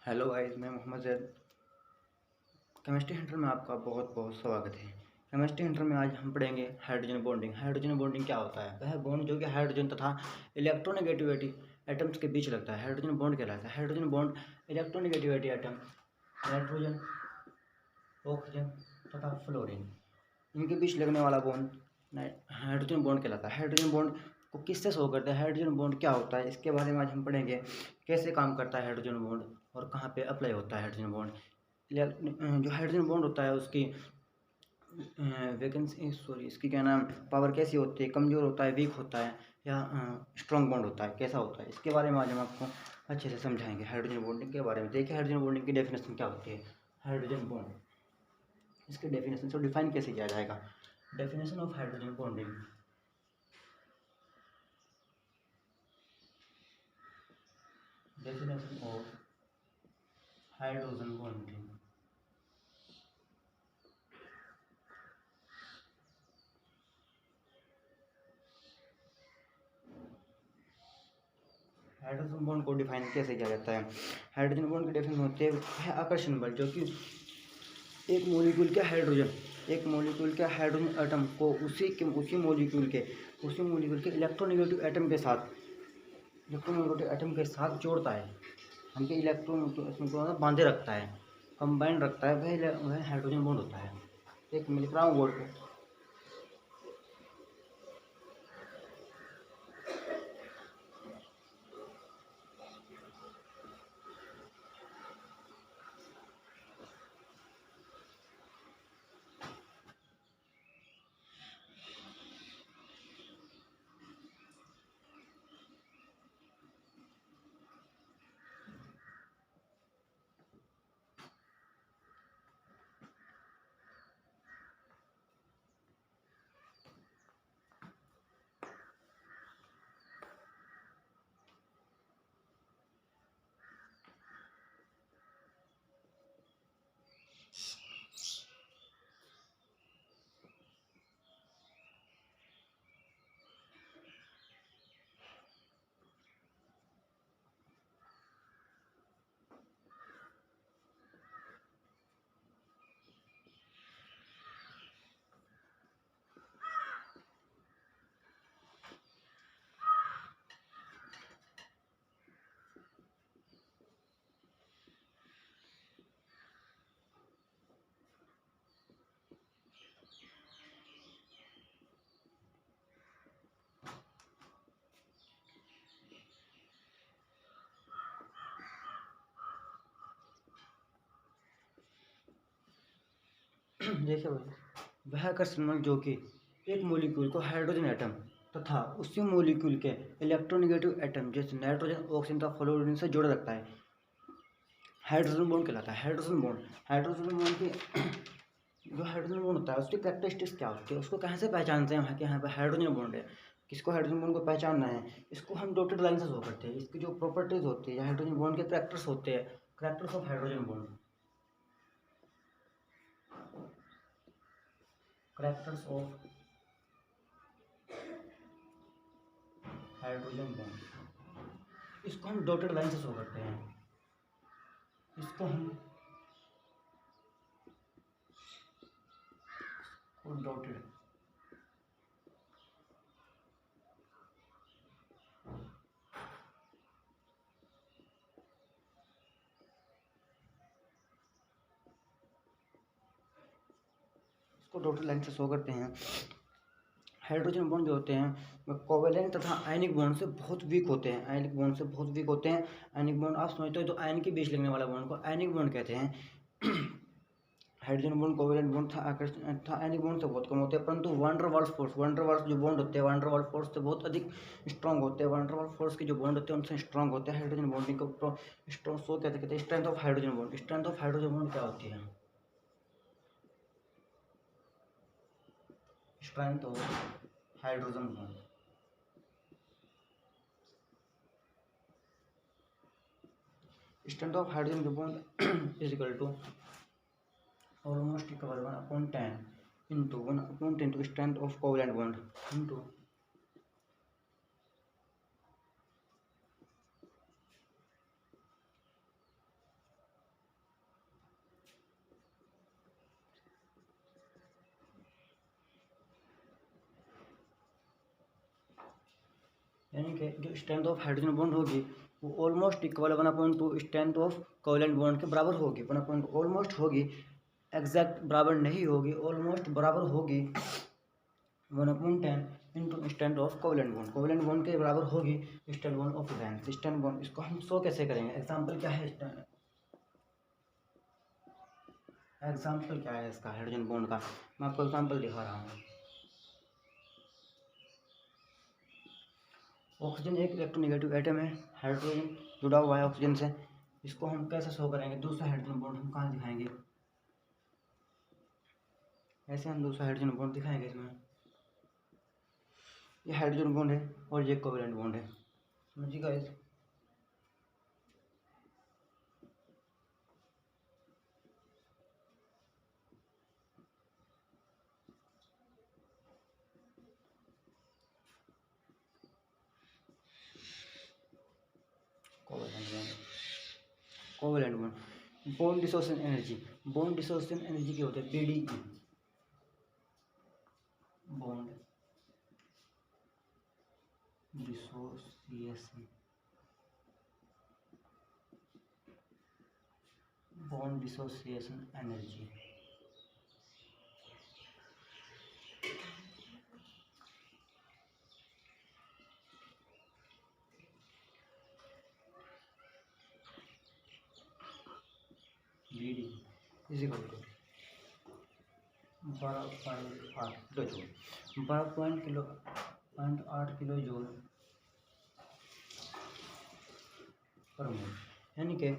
Hello guys, मैं Mohammad Zaid. Chemistry Hunter में आपका बहुत बहुत स्वागत है। केमिस्ट्री हंटर में आज हम पढ़ेंगे हाइड्रोजन बॉन्डिंग। हाइड्रोजन बॉन्डिंग क्या होता है? वह बॉन्ड जो कि हाइड्रोजन तथा इलेक्ट्रोनेगेटिविटी एटम्स के बीच लगता है, हाइड्रोजन बॉन्ड कहलाता है। Hydrogen bond electronegativity atom nitrogen, oxygen तथा फ्लोरीन, इनके बीच लगने वाला बॉन्ड हाइड्रोजन बॉन्ड कहलाता है। हाइड्रोजन बॉन्ड को किससे शो करता है? हाइड्रोजन बॉन्ड क्या होता है, इसके बारे में आज हम पढ़ेंगे। कैसे काम करता है हाइड्रोजन बॉन्ड और कहाँ पे अप्लाई होता है हाइड्रोजन बॉन्ड। जो हाइड्रोजन बॉन्ड होता है उसकी वैकेंसी इसकी क्या नाम पावर कैसी होती है? कमज़ोर होता है, वीक होता है, या स्ट्रॉन्ग बॉन्ड होता है, कैसा होता है? इसके बारे में आज हम आपको अच्छे से समझाएंगे हाइड्रोजन बॉन्डिंग के बारे में। देखिए हाइड्रोजन बॉन्डिंग की डेफिनेशन क्या होती है। हाइड्रोजन बॉन्ड, इसके डेफिनेशन से डिफाइन कैसे किया जाएगा? Definition of hydrogen bonding. Definition of hydrogen bonding. Hydrogen bond को डिफाइन कैसे किया जाता है? हाइड्रोजन बॉन्ड की डेफिनेशन होती है आकर्षण बल, जो कि एक मॉलिक्यूल के हाइड्रोजन एटम को उसी मॉलिक्यूल के इलेक्ट्रोनेगेटिव एटम के साथ जोड़ता है। उनके इलेक्ट्रॉन को बांधे रखता है, कंबाइंड रखता है, वह हाइड्रोजन बॉन्ड होता है। एक मैं लिख रहा हूँ बोर्ड पे। देखिए वह आकर्षण बल जो कि एक मॉलिक्यूल को हाइड्रोजन एटम तथा उसी मॉलिक्यूल के इलेक्ट्रोनेगेटिव एटम जैसे नाइट्रोजन, ऑक्सीजन तथा फ्लोरीन से जोड़ रखता है, हाइड्रोजन बॉन्ड कहलाता है। हाइड्रोजन बॉन्ड की जो हाइड्रोजन बॉन्ड होता है उसकी कैरेक्टरिस्टिक्स क्या होती है, उसको कहाँ से पहचानते हैं कि यहाँ पे हाइड्रोजन बॉन्ड है? किसको हाइड्रोजन बॉन्ड को पहचानना है? इसको हम डॉटेड लाइन से शो करते हैं। इसकी जो प्रॉपर्टीज होती है, हाइड्रोजन बॉन्ड के कैरेक्टर्स होते हैं, characters of hydrogen bond, characters of hydrogen bond, इसको हम डॉटेड लाइन से शो करते हैं। इसको हम डॉटेड इसको डॉटेड लाइन से शो करते हैं। हाइड्रोजन बॉन्ड जो होते हैं वह कोवेलेंट तथा आयनिक बॉन्ड से बहुत वीक होते हैं। आयनिक बॉन्ड आप समझते हो, तो आयन के बीच लगने वाला बॉन्ड को आयनिक बॉन्ड कहते हैं। हाइड्रोजन बॉन्ड कोवेलेंट बॉन्ड था आयनिक बॉन्ड से बहुत कम होते हैं, परंतु वान डेर वाल्स जो बॉन्ड होते हैं वान डेर वाल्स फोर्स से बहुत अधिक स्ट्रॉन्ग होते हैं। वान डेर वाल्स फोर्स के जो बॉन्ड होते हैं उनसे स्ट्रॉन्ग होते हैं। हाइड्रोजन बॉन्डिंग को स्ट्रॉन्ग सो कहते हैं strength of hydrogen bond. Strength of hydrogen bond क्या होती है? Strength of hydrogen bond, strength of hydrogen bond is equal to almost equal 1/10 into 1/10 to strength of covalent bond into यानी कि जो स्ट्रेंथ ऑफ हाइड्रोजन बॉन्ड होगी वो almost equal 1/2 strength of covalent bond के बराबर होगी। 1 ऑलमोस्ट होगी, exact बराबर नहीं होगी, ऑलमोस्ट बराबर होगी 1/10 into strength of covalent bond. Covalent bond के बराबर होगी strength bond of valence. Strength bond इसको हम शो कैसे करेंगे? एग्जाम्पल क्या है एग्जाम्पल क्या है इसका हाइड्रोजन बॉन्ड का? मैं आपको एग्जाम्पल दिखा रहा हूँ। ऑक्सीजन एक इलेक्ट्रोनेगेटिव एटम है, हाइड्रोजन जुड़ा हुआ है ऑक्सीजन से। इसको हम कैसे शो करेंगे? दूसरा हाइड्रोजन बॉन्ड हम कहाँ दिखाएंगे? ऐसे हम दूसरा हाइड्रोजन बॉन्ड दिखाएंगे इसमें। ये हाइड्रोजन बॉन्ड है और ये कोवलेंट बॉन्ड है, समझिएगा। Covalent bond bond dissociation energy. Bond dissociation energy क्या होता है? BDE, bond dissociation, bond dissociation energy. BD is equal to 12.8 kilo joule, 12.8 kilo joule पर मोल। यानी कि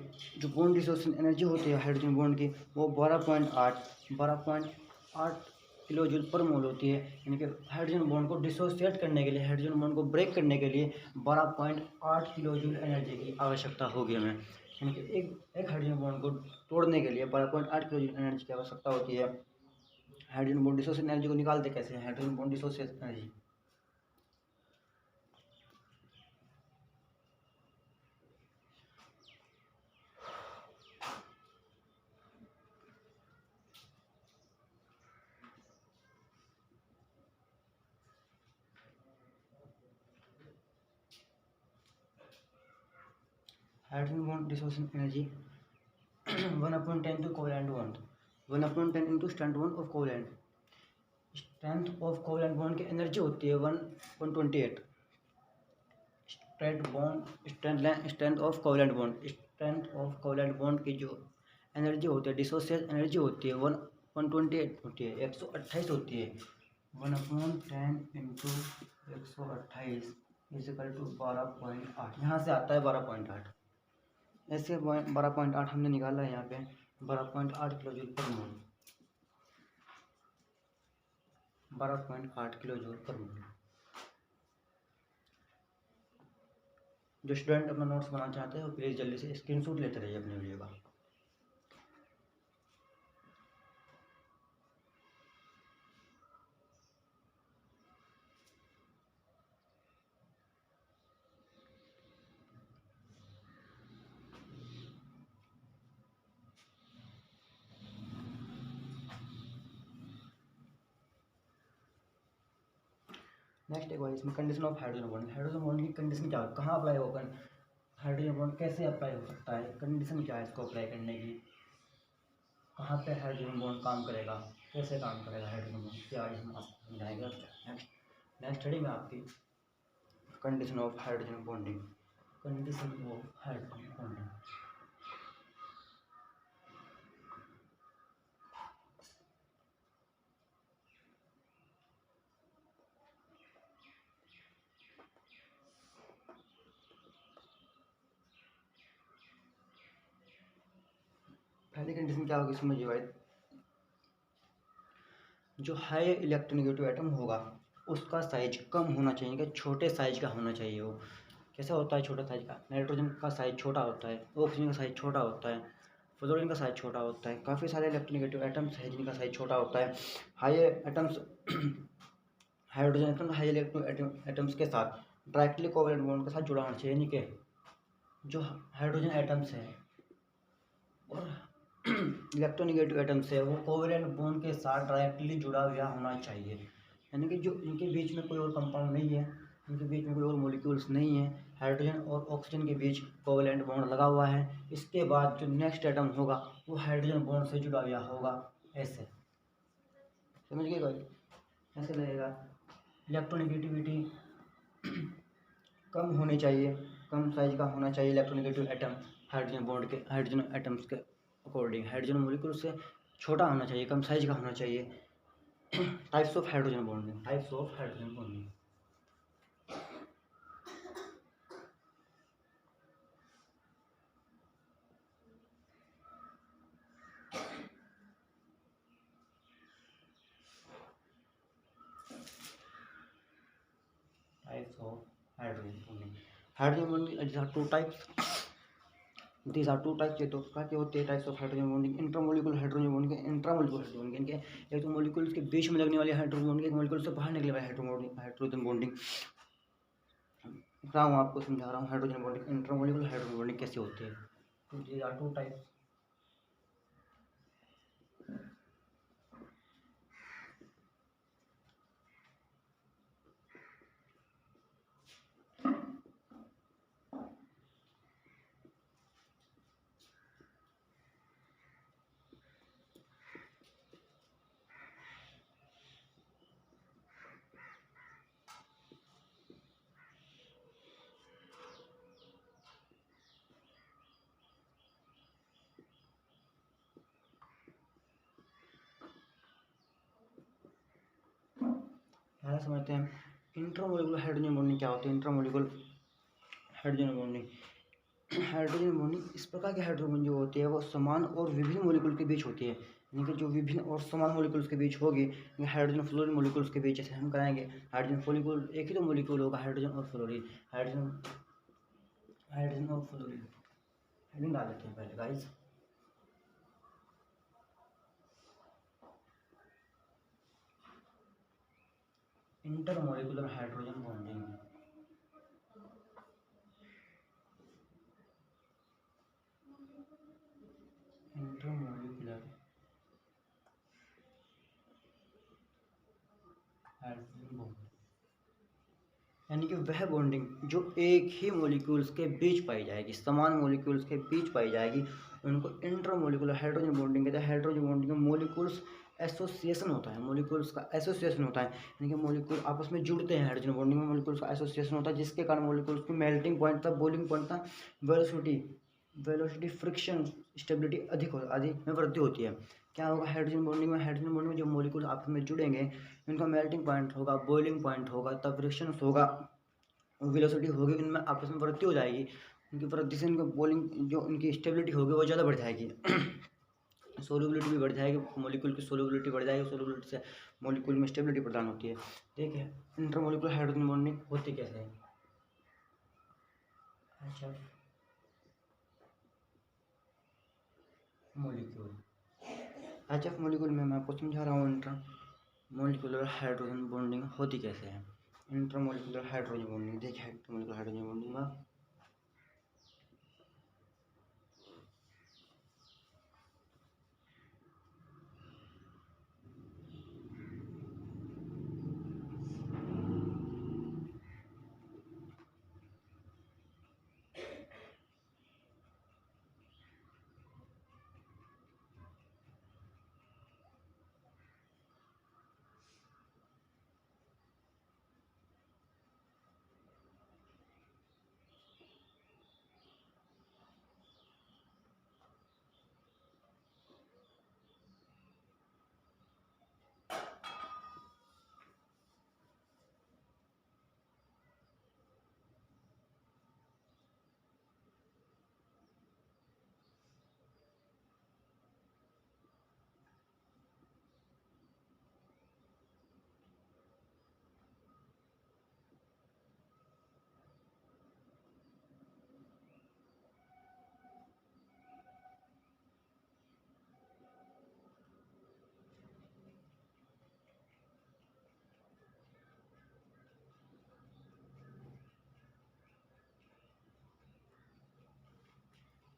जो बॉन्ड डिसोसिएशन एनर्जी होती है हाइड्रोजन बॉन्ड की वो 12.8 किलो जूल पर मोल होती है। यानी कि हाइड्रोजन बॉन्ड को डिसोसिएट करने के लिए, हाइड्रोजन बॉन्ड को ब्रेक करने के लिए 12.8 किलो जूल एनर्जी की आवश्यकता होगी हमें। यानी कि एक हाइड्रोजन बॉन्ड को तोड़ने के लिए 12.8 किलो जूल एनर्जी की आवश्यकता होती है। हाइड्रोजन बॉन्ड डिसोसिएशन एनर्जी को निकालते कैसे हैं? Hydrogen bond dissociation energy hydrogen bond dissociation energy 1/10 to covalent bond, 1/10 into strength bond of covalent. Strength of covalent bond की एनर्जी होती है 128। Strength of covalent bond, strength of covalent bond की जो energy होती है, डिसोसिएशन एनर्जी होती है 128 होती है, 128 होती है। 1/10 इंटू 128 इजिकल टू 12.8। यहाँ से आता है 12.8। ऐसे 12.8 हमने निकाला है यहाँ पे, 12.8 किलो जूल पर मोल, 12.8 किलो जूल पर मोल। जो स्टूडेंट अपना नोट्स बनाना चाहते हैं वो प्लीज़ जल्दी से स्क्रीनशॉट लेते रहिए अपने वीडियो का। नेक्स्ट एक बार इसमें condition of hydrogen bond. Hydrogen bond की कंडीशन क्या है? कहाँ अप्लाई होगा हाइड्रोजन बॉन्ड? कैसे अप्लाई हो सकता है? कंडीशन क्या है इसको अप्लाई करने की? कहाँ पे हाइड्रोजन बॉन्ड काम करेगा? कैसे काम करेगा हाइड्रोजन बॉन्ड? क्या आज हम आपको समझाएंगे। नेक्स्ट स्टडी में आपकी condition of hydrogen bonding, condition of hydrogen bonding. पहली कंडीशन क्या होगी समझिए भाई। जो हाई इलेक्ट्रोनेगेटिव एटम होगा उसका साइज कम होना चाहिए, कि छोटे साइज का होना चाहिए। वो कैसा होता है छोटा साइज का? नाइट्रोजन का साइज छोटा होता है, ऑक्सीजन का साइज छोटा होता है, फ्लोरीन का साइज छोटा होता है। काफ़ी सारे इलेक्ट्रोनेगेटिव एटम्स हैं जिनका साइज छोटा होता है। High atoms hydrogen atom high electronegative atoms के साथ डायरेक्टली कोवलेंट बॉन्ड के साथ जुड़ा होना चाहिए। यानी कि जो हाइड्रोजन एटम्स हैं और इलेक्ट्रोनेगेटिव एटम्स है वो कोवलेंट बॉन्ड के साथ डायरेक्टली जुड़ा हुआ होना चाहिए। यानी कि जो इनके बीच में कोई और कंपाउंड नहीं है, इनके बीच में कोई और मॉलिक्यूल्स नहीं है। हाइड्रोजन और ऑक्सीजन के बीच कोवैलेंट बॉन्ड लगा हुआ है। इसके बाद जो नेक्स्ट एटम होगा वो हाइड्रोजन बॉन्ड से जुड़ा हुआ होगा, ऐसे। समझ गए भाई? ऐसे लगेगा। इलेक्ट्रोनेगेटिविटी कम होनी चाहिए, कम साइज का होना चाहिए इलेक्ट्रोनेगेटिव एटम हाइड्रोजन बॉन्ड के, हाइड्रोजन एटम्स के अकॉर्डिंग। हाइड्रोजन मॉलिक्यूल से छोटा होना चाहिए, कम साइज का होना चाहिए। Types of hydrogen bonding, types of hydrogen bonding. Types of hydrogen bonding. Hydrogen bonding, these are two types. These are two types. ये दो प्रकार के होते हैं types of hydrogen bonding. Intramolecular hydrogen bonding, intramolecular hydrogen bonding. इनके एक तो molecules के बीच में लगने वाली हाइड्रोजन बॉन्डिंग, एक मॉलिक्यूल से बाहर निकले वाली हाइड्रोजन बॉन्डिंग। मैं आपको समझा रहा हूँ hydrogen bonding, intramolecular hydrogen bonding कैसे होती है। तो these are two types. पहले समझते हैं इंट्रामोलिकुलर हाइड्रोजन बॉन्डिंग क्या होती है। Intramolecular hydrogen bonding, hydrogen bonding इस प्रकार की हाइड्रोजन बॉन्डिंग जो होती है वो समान और विभिन्न मॉलिक्यूल के बीच होती है। यानी कि जो विभिन्न और समान मॉलिक्यूल्स के बीच होगी, हाइड्रोजन फ्लोरीन मॉलिक्यूल्स के बीच जैसे हम कराएंगे। हाइड्रोजन मॉलिक्यूल एक ही तो मॉलिक्यूल होगा, हाइड्रोजन और फ्लोरीन। हाइड्रोजन हाइड्रोजन और फ्लोरीन हेडिंग डाल देते हैं पहले guys. Intermolecular hydrogen bonding, intermolecular hydrogen bonding यानी कि वह बॉन्डिंग जो एक ही मॉलिक्यूल्स के बीच पाई जाएगी, समान मॉलिक्यूल्स के बीच पाई जाएगी, उनको इंटरमोलिकुलर हाइड्रोजन बॉन्डिंग कहते हैं। हाइड्रोजन बॉन्डिंग में मॉलिक्यूल्स एसोसिएशन होता है, मॉलिक्यूल्स का एसोसिएशन होता है। यानी कि मॉलिक्यूल आपस में जुड़ते हैं। हाइड्रोजन बॉन्डिंग में मॉलिक्यूल्स का एसोसिएशन होता है, जिसके कारण मॉलिक्यूल्स की मेल्टिंग पॉइंट तक, बॉइलिंग पॉइंट तक वेलोसिटी फ्रिक्शन स्टेबिलिटी अधिक में वृद्धि होती है। क्या होगा हाइड्रोजन बॉन्डिंग में? हाइड्रोजन बॉन्डिंग में जो मॉलिक्यूल आपस में जुड़ेंगे इनका मेल्टिंग पॉइंट होगा, बॉइलिंग पॉइंट होगा, तब फ्रिक्शन होगा, वेलोसिटी होगी, इनमें आपस में वृद्धि हो जाएगी। उनकी वृद्धि से इनका बॉइलिंग जो इनकी स्टेबिलिटी होगी वो ज़्यादा बढ़ जाएगी। सोल्युबिलिटी भी बढ़ जाएगी, मॉलिक्यूल की सोल्युबिलिटी बढ़ जाएगी, सोल्युबिलिटी से मॉलिक्यूल में स्टेबिलिटी प्रदान होती है। ठीक है, इंटरमॉलिक्यूलर हाइड्रोजन बॉन्डिंग होती कैसे है? अच्छा, मॉलिक्यूल HF मॉलिक्यूल में मैं आपको समझा रहा हूँ इंटर मॉलिक्यूलर हाइड्रोजन बॉन्डिंग होती कैसे है। इंटरमॉलिक्यूलर हाइड्रोजन बॉन्डिंग देखिए, इंटरमॉलिक्यूलर हाइड्रोजन बॉन्डिंग में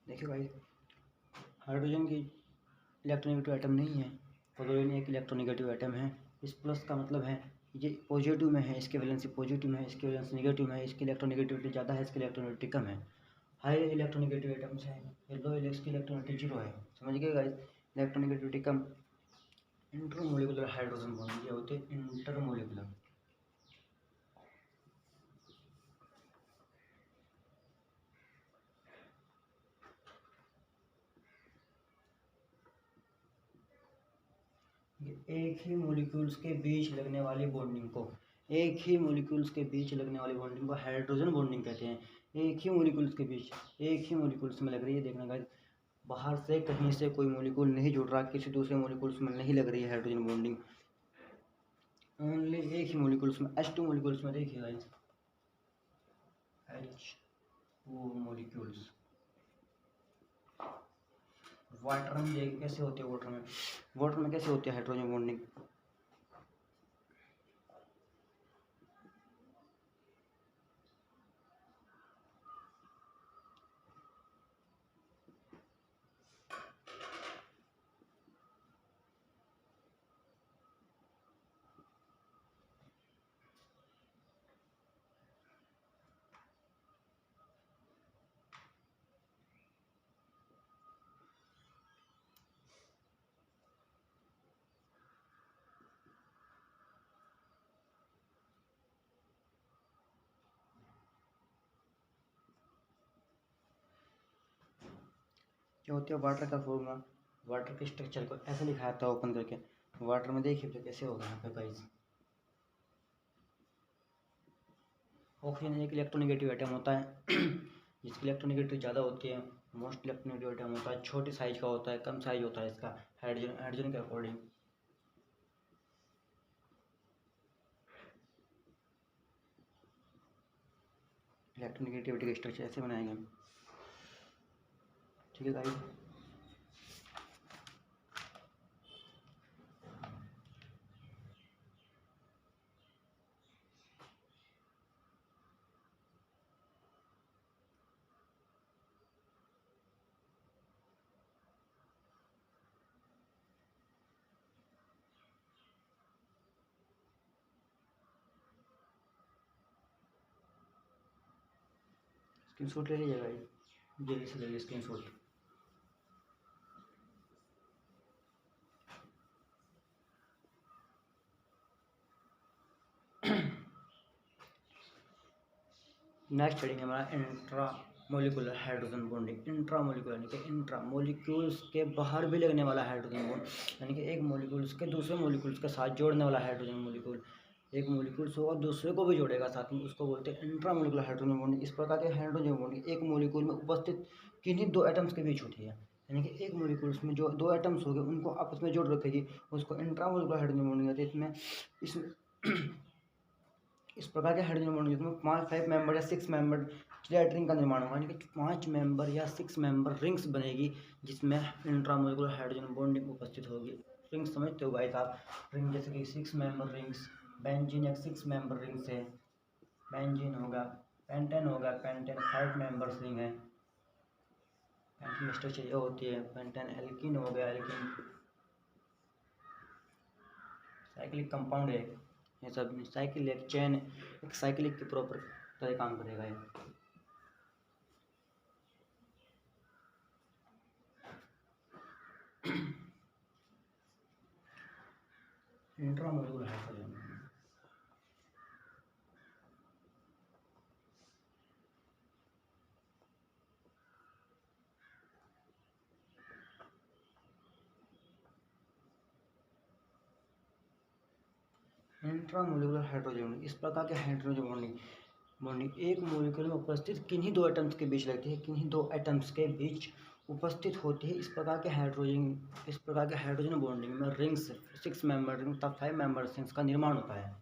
देखिए भाई, हाइड्रोजन की इलेक्ट्रोनेगेटिव एटम नहीं है, फ्लोरीन एक इलेक्ट्रोनेगेटिव एटम है। इस प्लस का मतलब है ये पॉजिटिव में है, इसकी वैलेंसी पॉजिटिव में है, इसकी वैलेंसी नेगेटिव में है, इसकी इलेक्ट्रोनेगेटिविटी ज़्यादा है, इसकी इलेक्ट्रोनेगेटिविटी कम है। हाई इलेक्ट्रोनेगेटिव एटम्स है, येलो इसकी इलेक्ट्रोनेगेटिविटी 0 है। समझ गए गाइस, इलेक्ट्रोनेगेटिविटी कम। इंटरमोलिकुलर हाइड्रोजन बॉन्ड ये होते हैं इंटरमोलिकुलर। एक ही मॉलिक्यूल्स के बीच लगने वाली बॉन्डिंग को, एक ही मॉलिक्यूल्स के बीच लगने वाली बॉन्डिंग को हाइड्रोजन बॉन्डिंग कहते हैं। एक ही मॉलिक्यूल्स के बीच, एक ही मॉलिक्यूल्स में लग रही है, देखना गाइस, बाहर से कहीं से कोई मॉलिक्यूल नहीं जुड़ रहा, किसी दूसरे मॉलिक्यूल्स में नहीं लग रही है हाइड्रोजन बॉन्डिंग, ओनली एक ही मॉलिक्यूल्स में, H2 मॉलिक्यूल्स में। देखिए गाइस, H2 मॉलिक्यूल्स वाटर में देखिए कैसे होते हैं, वाटर में कैसे होती है हाइड्रोजन बॉन्डिंग। क्या होती है वाटर का फॉर्मूला, वाटर के स्ट्रक्चर को ऐसे लिखा था ओपन करके। वाटर में देखिए तो कैसे होगा यहाँ पे गाइस, ऑक्सीजन एक इलेक्ट्रोनेगेटिव एटम होता है जिसकी इलेक्ट्रोनेगेटिव ज़्यादा होती है। मोस्ट इलेक्ट्रोनेगेटिव एटम होता है, छोटी साइज का होता है, कम साइज होता है इसका हाइड्रोजन, हाइड्रोजन के अकॉर्डिंग। इलेक्ट्रोनेगेटिविटी का स्ट्रक्चर ऐसे बनाएंगे, ठीक है गाइस। स्क्रीनशॉट ले लीजिएगा, ये से ले लीजिए स्क्रीनशॉट। नेक्स्ट पढ़ेंगे हमारा intra molecular hydrogen bonding. Intra molecular यानी कि इंट्रा मोलिक्यूल्स के बाहर भी लगने वाला हाइड्रोजन बॉन्ड, यानी कि एक मोलिक्यूल्स के दूसरे मोलिक्यूल्स के साथ जोड़ने वाला हाइड्रोजन मोलिक्यूल, एक मोलिक्यूल्स होगा दूसरे को भी जोड़ेगा साथ में, उसको बोलते हैं इंट्रा मोलिकुलर हाइड्रोजन बॉन्डिंग। इस प्रकार के हाइड्रोजन बॉन्डिंग एक मोलिक्यूल में उपस्थित किन्हीं दो एटम्स के बीच होती है, यानी कि एक मोलिक्यूल्स में जो दो एटम्स हो गए उनको आपस में जोड़ रखेगी, उसको इंट्रा मोलिकुलर हाइड्रोजन बॉन्डिंग कहते हैं। इसमें इस प्रकार के हाइड्रोजन बॉन्ड जिसमें 5 मेंबर या 6 मेंबर स्टेट रिंग का निर्माण होगा, यानी कि 5 मेंबर या 6 मेंबर रिंग्स बनेगी जिसमें इंट्रामोलिकुलर हाइड्रोजन बॉन्डिंग उपस्थित होगी। रिंग्स समझते हो गाइस आप, रिंग जैसे कि 6 मेंबर रिंग्स, बेंजीन एक 6 मेंबर रिंग्स है, बेंजीन होगा, पेंटेन होगा, पेंटेन 5 मेंबर्स रिंग है। पेंटेन स्ट्रक्चर ये होती है, पेंटेन एल्कीन हो गया, एल्कीन साइक्लिक कंपाउंड है, ये सब साइकिल एक चेन, एक साइक्लिक के प्रॉपर तरह काम करेगा ये। इंट्रामोलिकुलर हाइड्रोजन, इंट्रामोलिकुलर हाइड्रोजन इस प्रकार के हाइड्रोजन बॉन्डिंग बॉन्डिंग एक मोलिक्यूल में उपस्थित किन्हीं दो एटम्स के बीच लगती है, किन्हीं दो एटम्स के बीच उपस्थित होती है। इस प्रकार के हाइड्रोजन बॉन्डिंग में रिंग्स 6 मेंबर रिंग तथा 5 मेंबर रिंग्स का निर्माण होता है।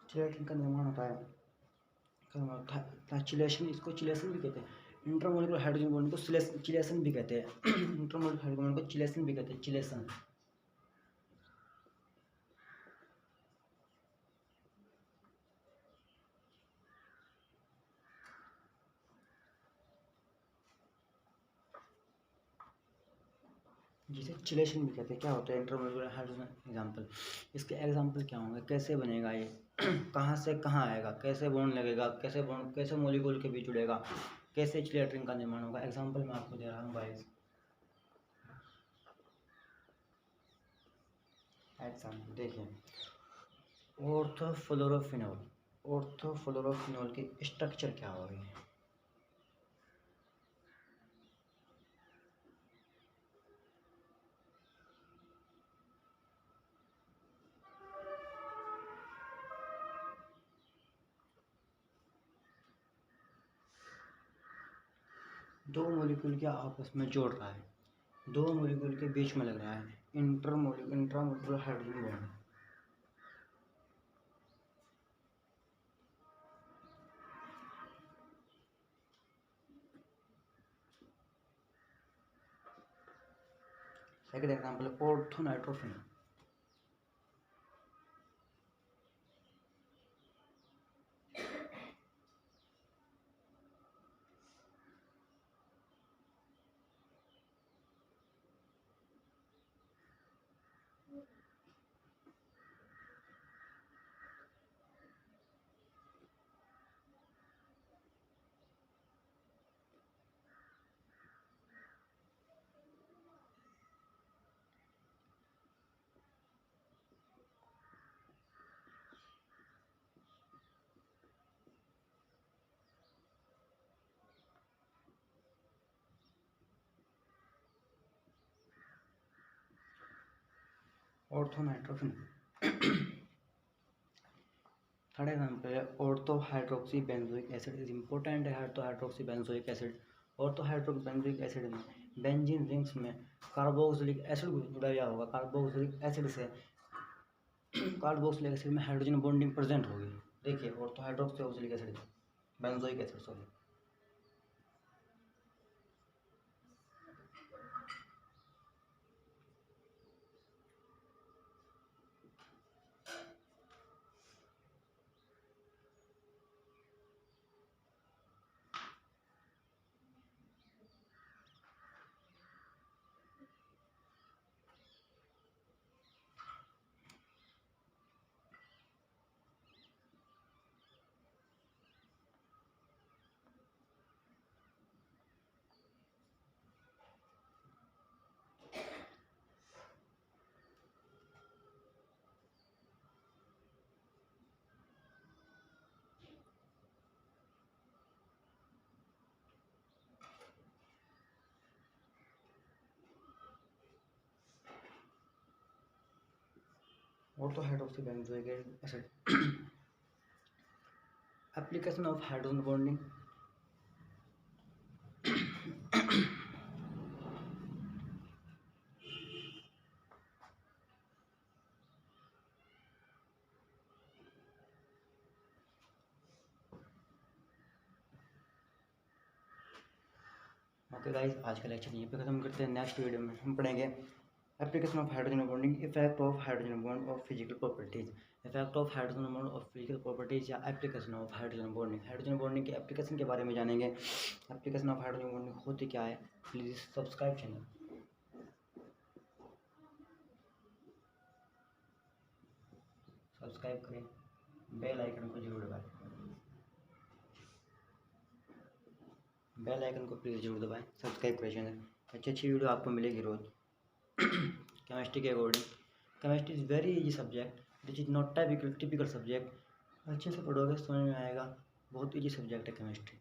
चिलेशन का निर्माण होता है, चिलेशन, इसको चिलेशन भी कहते हैं। इंटरमोलिकुलर हाइड्रोजन बॉन्ड को चिलेशन भी कहते हैं। इंटरमोलिकुलर हाइड्रोजन बॉन्ड को चिलेशन भी कहते हैं, चिलेशन। जिसे चिलेशन भी कहते हैं। क्या होता है इंटरमोलिकुलर हाइड्रोजन? एग्जाम्पल, इसके एग्जाम्पल क्या होंगे? कैसे बनेगा ये, कहाँ से कहाँ आएगा, कैसे बॉन्ड लगेगा, कैसे मॉलिक्यूल के बीच जुड़ेगा, कैसे चिलेटरिंग का निर्माण होगा। एग्जाम्पल मैं आपको दे रहा हूँ गाइस। एग्जाम्पल देखिए, ऑर्थोफ्लोरोफिनोल की स्ट्रक्चर क्या होगी? दो मॉलिक्यूल के आपस में जोड़ रहा है, दो मॉलिक्यूल के बीच में लग रहा है, intramolecular hydrogen bond. Second example, orthonitrophenol. Orthonitrophenol. Third example है orthohydroxy benzoic acid is important है। Orthohydroxy benzoic acid, orthohydroxy benzoic acid में बेंजीन रिंग्स में कार्बोक्सिलिक एसिड जुड़ा हुआ होगा। कार्बोक्सिलिक एसिड में हाइड्रोजन बॉन्डिंग प्रेजेंट होगी। देखिए, orthohydroxy acid, benzoic acid sorry. Orthohydroxy benzoic acid. Application of hydrogen bonding. Okay guys, आज का लेक्चर यहीं पे खत्म करते हैं। नेक्स्ट वीडियो में हम पढ़ेंगे application of hydrogen bonding, effect of hydrogen bond of physical properties. Effect of hydrogen bond of physical properties या application of hydrogen bonding. Hydrogen bonding के एप्लीकेशन के बारे में जानेंगे। एप्लीकेशन ऑफ हाइड्रोजन बॉन्डिंग होती क्या है। प्लीज़ सब्सक्राइब चैनल, सब्सक्राइब करें, बेल आइकन को जरूर दबाएं, बेल आइकन को प्लीज़ जरूर दबाएं, सब्सक्राइब करें चैनल। अच्छी वीडियो आपको मिलेगी रोज़। केमिस्ट्री के according, chemistry is very easy subject, this is not typical subject. अच्छे से पढ़ोगे समझ में आएगा, बहुत इजी सब्जेक्ट है केमिस्ट्री।